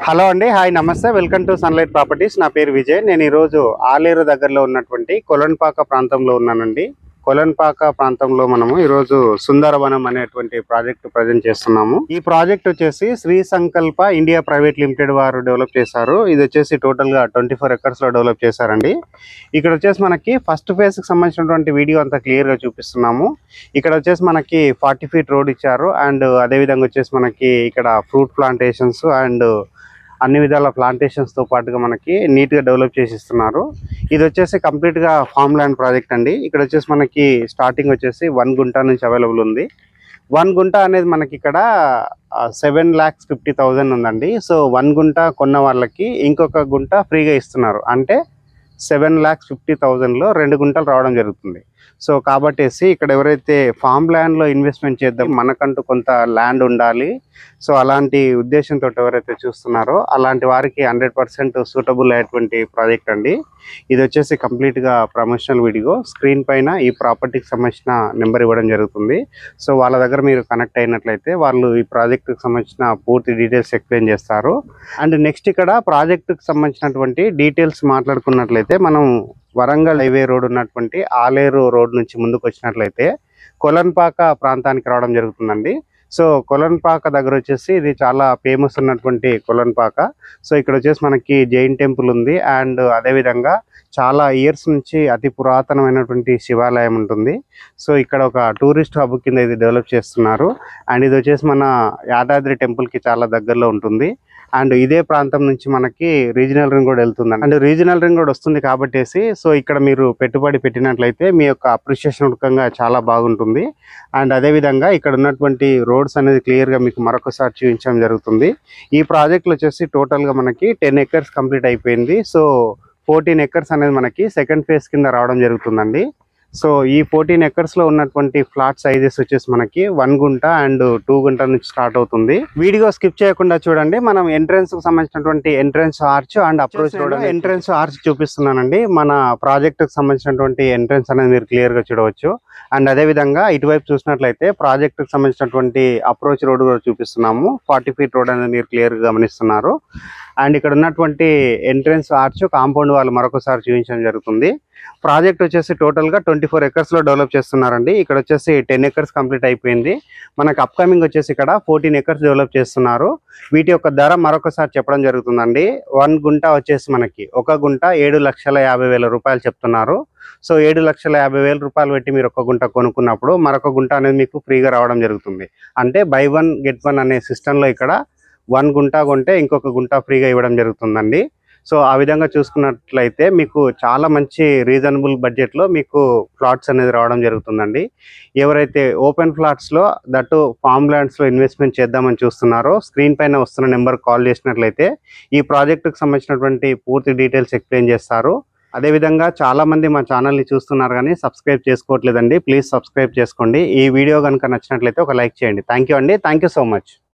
Hello అండి, hi, నమస్తే. Welcome to sunlight properties. నా పేరు విజయ్. నేను ఈరోజు ఆలేరు దగ్గరలో ఉన్నటువంటి కొలన్పాక ప్రాంతంలో ఉన్నానండి. కొలన్పాక ప్రాంతంలో మనము ఈరోజు సుందరవనం అనేటువంటి ప్రాజెక్ట్ ప్రజెంట్ చేస్తున్నాము. ఈ ప్రాజెక్ట్ వచ్చేసి శ్రీ సంకల్ప ఇండియా ప్రైవేట్ లిమిటెడ్ వారు డెవలప్ చేశారు. ఇది వచ్చేసి టోటల్ గా 24 ఎకర్స్ లో డెవలప్ చేశారండి. ఇక్కడ వచ్చేసి మనకి ఫస్ట్ ఫేజ్ కి సంబంధించినటువంటి వీడియో అంతా క్లియర్ గా చూపిస్తున్నాము. ఇక్కడ వచ్చేసి మనకి 40 ఫీట్ రోడ్ ఇచ్చారు. అండ్ అదే విధంగా వచ్చేసి మనకి ఇక్కడ ఫ్రూట్ ప్లాంటేషన్స్ అండ్ అన్ని విధాల ప్లాంటేషన్స్ తో పాటుగా మనకి నీట్ గా డెవలప్ చేసి ఇస్తున్నారు. ఇది వచ్చేసి కంప్లీట్ గా ఫార్మ్ ల్యాండ్ ప్రాజెక్ట్ అండి. ఇక్కడ వచ్చేసి మనకి స్టార్టింగ్ వచ్చేసి 1 గుంట నుంచి అవైలబుల్ ఉంది. 1 గుంట అనేది మనకి ఇక్కడ 7,50,000 ఉందండి. సో 1 గుంట కొన్న వాళ్ళకి ఇంకొక గుంట ఫ్రీగా ఇస్తున్నారు. అంటే 7,50,000 లో 2 గుంటలు రావడం జరుగుతుంది. సో కాబట్టి ఇక్కడ ఎవరైతే ఫామ్ ల్యాండ్ లో ఇన్వెస్ట్మెంట్ చేద్దాం, మనకంటూ కొంత ల్యాండ్ ఉండాలి, సో అలాంటి ఉద్దేశంతో ఎవరైతే చూస్తున్నారో అలాంటి వారికి 100% సూటబుల్ అయ్యేటువంటి ప్రాజెక్ట్ అండి. ఇది వచ్చేసి కంప్లీట్ గా ప్రమోషనల్ వీడియో. స్క్రీన్ పైన ఈ ప్రాపర్టీకి సంబంధించిన నెంబర్ ఇవ్వడం జరుగుతుంది. సో వాళ్ళ దగ్గర మీరు కనెక్ట్ అయినట్లయితే వాళ్ళు ఈ ప్రాజెక్టుకి సంబంధించిన పూర్తి డీటెయిల్స్ ఎక్స్ప్లెయిన్ చేస్తారు. అండ్ నెక్స్ట్ ఇక్కడ ప్రాజెక్టుకి సంబంధించినటువంటి డీటెయిల్స్ మాట్లాడుకున్నట్లయితే మనం వరంగల్ హైవే రోడ్ ఉన్నటువంటి ఆలేరు రోడ్ నుంచి ముందుకు వచ్చినట్లయితే కొలన్పాక ప్రాంతానికి రావడం జరుగుతుందండి. సో కొలన్పాక దగ్గర వచ్చేసి ఇది చాలా ఫేమస్ ఉన్నటువంటి కొలన్పాక. సో ఇక్కడ వచ్చేసి మనకి జైన్ టెంపుల్ ఉంది. అండ్ అదేవిధంగా చాలా ఇయర్స్ నుంచి అతి పురాతనమైనటువంటి శివాలయం ఉంటుంది. సో ఇక్కడ ఒక టూరిస్ట్ హబ్ కింద ఇది డెవలప్ చేస్తున్నారు. అండ్ ఇది వచ్చేసి మన యాదాద్రి టెంపుల్కి చాలా దగ్గరలో ఉంటుంది. అండ్ ఇదే ప్రాంతం నుంచి మనకి రీజనల్ రింగ్ రోడ్ వెళ్తుందండి. అండ్ రీజనల్ రింగ్ రోడ్ వస్తుంది కాబట్టి సో ఇక్కడ మీరు పెట్టుబడి పెట్టినట్లయితే మీ యొక్క అప్రిషియేషన్ ఉడకంగా చాలా బాగుంటుంది. అండ్ అదేవిధంగా ఇక్కడ ఉన్నటువంటి రోడ్స్ అనేది క్లియర్గా మీకు మరొకసారి చూపించడం జరుగుతుంది. ఈ ప్రాజెక్ట్లో వచ్చేసి టోటల్గా మనకి 10 ఎకర్స్ కంప్లీట్ అయిపోయింది. సో 14 ఎకర్స్ అనేది మనకి సెకండ్ ఫేజ్ కింద రావడం జరుగుతుందండి. సో ఈ 14 ఎకర్స్ లో ఉన్నటువంటి ఫ్లాట్ సైజెస్ వచ్చేసి మనకి 1 గుంట అండ్ 2 గుంట నుంచి స్టార్ట్ అవుతుంది. వీడియో స్కిప్ చేయకుండా చూడండి. మనం ఎంట్రన్స్ కు సంబంధించినటువంటి entrance arch and approach road entrance arch చూపిస్తున్నానండి. మన ప్రాజెక్ట్ కు సంబంధించినటువంటి ఎంట్రన్స్ అనేది మీరు క్లియర్ గా చూడవచ్చు. అండ్ అదే విధంగా ఇటువైపు చూసినట్లయితే ప్రాజెక్ట్ కు సంబంధించినటువంటి అప్రోచ్ రోడ్ కూడా చూపిస్తున్నాము. 40 ఫీట్ రోడ్ అనేది మీరు క్లియర్ గా గమనిస్తున్నారు. అండ్ ఇక్కడ ఉన్నటువంటి ఎంట్రన్స్ ఆర్చ్ కాంపౌండ్ వాళ్ళు మరొకసారి చూపించడం జరుగుతుంది. ప్రాజెక్ట్ వచ్చేసి టోటల్ గా 24 ఎకర్స్ లో డెవలప్ చేస్తున్నారండి. ఇక్కడ వచ్చేసి 10 ఎకర్స్ కంప్లీట్ అయిపోయింది. మనకు అప్కమింగ్ వచ్చేసి ఇక్కడ 14 ఎకర్స్ డెవలప్ చేస్తున్నారు. వీటి యొక్క ధర మరొకసారి చెప్పడం జరుగుతుందండి. 1 గుంట వచ్చేసి మనకి ఒక గుంట 7,50,000 రూపాయలు చెప్తున్నారు. సో 7,50,000 రూపాయలు పెట్టి మీరు ఒక గుంట కొనుక్కున్నప్పుడు మరొక గుంట అనేది మీకు ఫ్రీగా రావడం జరుగుతుంది. అంటే బై 1 గెట్ 1 అనే సిస్టంలో ఇక్కడ 1 గుంట కొంటే ఇంకొక గుంట ఫ్రీగా ఇవ్వడం జరుగుతుందండి. సో ఆ విధంగా చూసుకున్నట్లయితే మీకు చాలా మంచి రీజనబుల్ బడ్జెట్లో మీకు ప్లాట్స్ అనేది రావడం జరుగుతుందండి. ఎవరైతే ఓపెన్ ప్లాట్స్లో దట్టు ఫామ్ ల్యాండ్స్లో ఇన్వెస్ట్మెంట్ చేద్దామని చూస్తున్నారో స్క్రీన్ పైన వస్తున్న నెంబర్ కాల్ చేసినట్లయితే ఈ ప్రాజెక్టుకు సంబంధించినటువంటి పూర్తి డీటెయిల్స్ ఎక్స్ప్లెయిన్ చేస్తారు. అదేవిధంగా చాలామంది మా ఛానల్ని చూస్తున్నారు కానీ సబ్స్క్రైబ్ చేసుకోవట్లేదండి. ప్లీజ్ సబ్స్క్రైబ్ చేసుకోండి. ఈ వీడియో కనుక నచ్చినట్లయితే ఒక లైక్ చేయండి. థ్యాంక్ యూ అండి. Thank you so much.